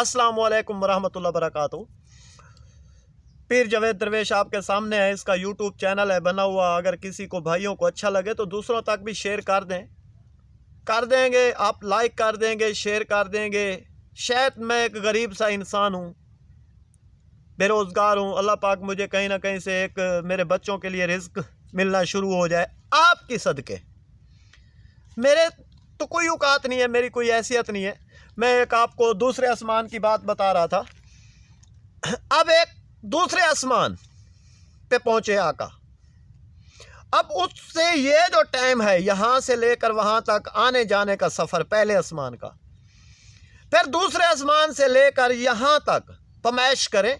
अस्सलाम वालेकुम वरहमतुल्लाह वबरकातुहू। पीर जावेद दरवेश आपके सामने है। इसका यूट्यूब चैनल है बना हुआ। अगर किसी को भाइयों को अच्छा लगे तो दूसरों तक भी शेयर कर देंगे। आप लाइक कर देंगे, शेयर कर देंगे। शायद मैं एक गरीब सा इंसान हूँ, बेरोज़गार हूँ। अल्लाह पाक मुझे कहीं ना कहीं से एक मेरे बच्चों के लिए रिज़्क मिलना शुरू हो जाए आपकी सदके। मेरे तो कोई औकात नहीं है, मेरी कोई हैसियत नहीं है। मैं एक आपको दूसरे आसमान की बात बता रहा था। अब एक दूसरे आसमान पे पहुंचे आका। अब उससे ये जो टाइम है यहाँ से लेकर वहाँ तक आने जाने का सफ़र, पहले आसमान का, फिर दूसरे आसमान से लेकर यहाँ तक पमैश करें,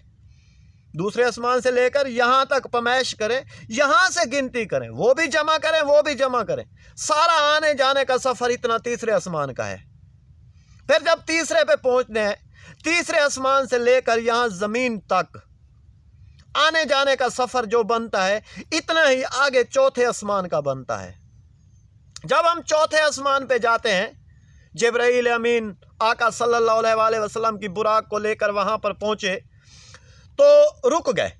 दूसरे आसमान से लेकर यहाँ तक पमैश करें, यहाँ से गिनती करें, वो भी जमा करें, वो भी जमा करें। सारा आने जाने का सफ़र इतना तीसरे आसमान का है। फिर जब तीसरे पे पहुँचते हैं, तीसरे आसमान से लेकर यहाँ ज़मीन तक आने जाने का सफ़र जो बनता है, इतना ही आगे चौथे आसमान का बनता है। जब हम चौथे आसमान पे जाते हैं, जिब्राईल अमीन आका सल्लल्लाहु अलैहि वसल्लम की बुराक को लेकर वहाँ पर पहुँचे तो रुक गए।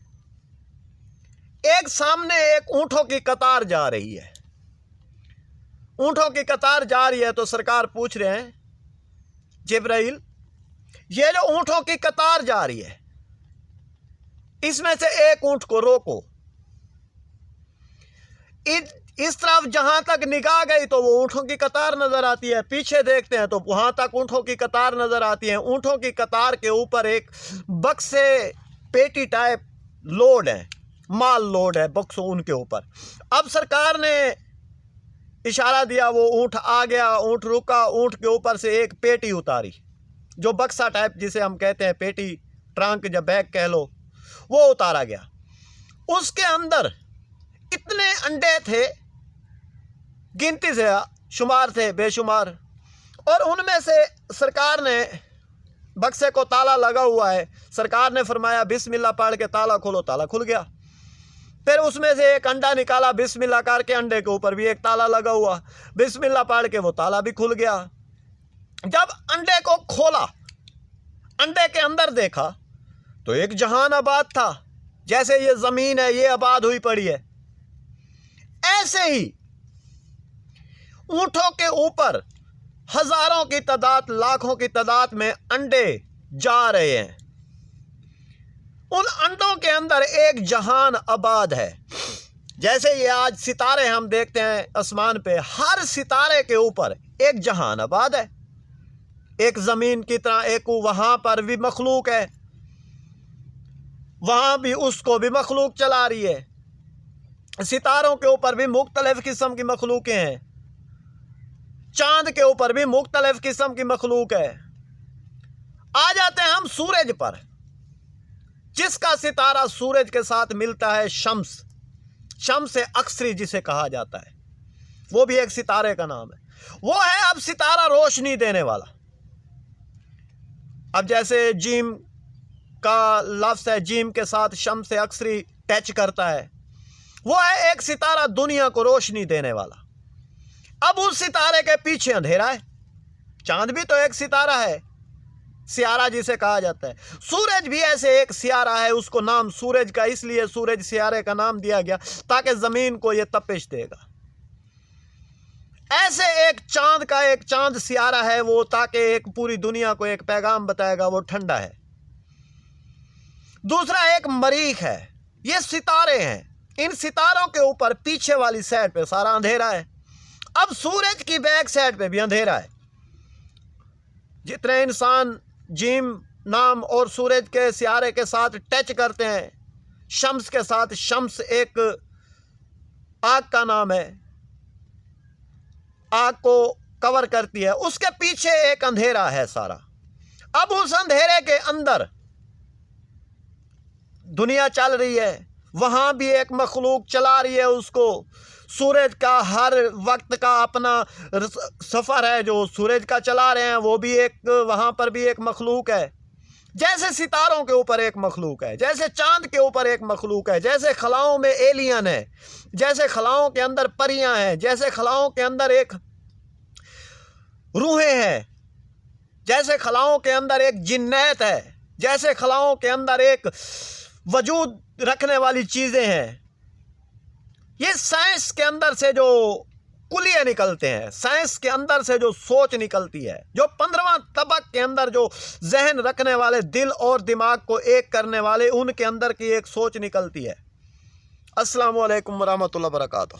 एक सामने एक ऊँटों की कतार जा रही है। ऊँटों की कतार जा रही है तो सरकार पूछ रहे हैं, जिब्राईल, ये जो ऊँटों की कतार जा रही है, इसमें से एक ऊँट को रोको। इस तरफ जहां तक निगाह गई तो वो ऊँटों की कतार नजर आती है, पीछे देखते हैं तो वहां तक ऊँटों की कतार नजर आती है। ऊँटों की कतार के ऊपर एक बक्से पेटी टाइप लोड है, माल लोड है बक्सों उनके ऊपर। अब सरकार ने इशारा दिया, वो ऊँट आ गया, ऊँट रुका, ऊँट के ऊपर से एक पेटी उतारी, जो बक्सा टाइप जिसे हम कहते हैं, पेटी, ट्रंक या बैग कह लो, वो उतारा गया। उसके अंदर इतने अंडे थे, गिनती से शुमार थे, बेशुमार। और उनमें से सरकार ने, बक्से को ताला लगा हुआ है, सरकार ने फरमाया बिस्मिल्लाह पढ़ के ताला खोलो, ताला खुल गया। फिर उसमें से एक अंडा निकाला, बिस्मिल्लाह करके, अंडे के ऊपर भी एक ताला लगा हुआ, बिस्मिल्लाह पढ़ के वो ताला भी खुल गया। जब अंडे को खोला, अंडे के अंदर देखा तो एक जहान आबाद था। जैसे ये जमीन है, ये आबाद हुई पड़ी है, ऐसे ही ऊंटों के ऊपर हजारों की तादाद, लाखों की तादाद में अंडे जा रहे हैं। उन अंडों के अंदर एक जहान आबाद है। जैसे ये आज सितारे हम देखते हैं आसमान पे, हर सितारे के ऊपर एक जहान आबाद है। एक जमीन की तरह एक वहां पर भी मखलूक है, वहां भी उसको भी मखलूक चला रही है। सितारों के ऊपर भी मुख्तलिफ किस्म की मखलूकें हैं, चांद के ऊपर भी मुख्तलिफ किस्म की मखलूक है। आ जाते हैं हम सूरज पर, जिसका सितारा सूरज के साथ मिलता है, शम्स, शम्स अक्सरी जिसे कहा जाता है, वो भी एक सितारे का नाम है। वो है अब सितारा रोशनी देने वाला। अब जैसे जीम का लफ्ज़ है, जीम के साथ शम्स अक्सरी टच करता है, वो है एक सितारा दुनिया को रोशनी देने वाला। अब उस सितारे के पीछे अंधेरा है। चांद भी तो एक सितारा है, सियारा जिसे कहा जाता है। सूरज भी ऐसे एक सियारा है, उसको नाम सूरज का इसलिए सूरज सियारे का नाम दिया गया ताकि जमीन को यह तपिश देगा। ऐसे एक चांद का, एक चांद सियारा है वो, ताकि एक पूरी दुनिया को एक पैगाम बताएगा, वो ठंडा है। दूसरा एक मरीख है। ये सितारे हैं, इन सितारों के ऊपर पीछे वाली साइड पे सारा अंधेरा है। अब सूरज की बैक साइड पे भी अंधेरा है। जितने इंसान जीम नाम और सूरज के सियारे के साथ टच करते हैं, शम्स के साथ, शम्स एक आग का नाम है, आग को कवर करती है, उसके पीछे एक अंधेरा है सारा। अब उस अंधेरे के अंदर दुनिया चल रही है, वहाँ भी एक मखलूक चला रही है उसको। सूरज का हर वक्त का अपना सफ़र है, जो सूरज का चला रहे हैं वो भी एक, वहाँ पर भी एक मखलूक है। जैसे सितारों के ऊपर एक मखलूक है, जैसे चांद के ऊपर एक मखलूक है, जैसे खलाओं में एलियन है, जैसे खलाओं के अंदर परियां हैं, जैसे खलाओं के अंदर एक रूहें हैं, जैसे खलाओं के अंदर एक जिन्नत है, जैसे खलाओं के अंदर एक वजूद रखने वाली चीज़ें हैं, ये साइंस के अंदर से जो कुलिये निकलते हैं, साइंस के अंदर से जो सोच निकलती है, जो 15वां तबक के अंदर जो जहन रखने वाले, दिल और दिमाग को एक करने वाले, उनके अंदर की एक सोच निकलती है। अस्सलामु अलैकुम वरहमतुल्लाहि वबरकातुहू।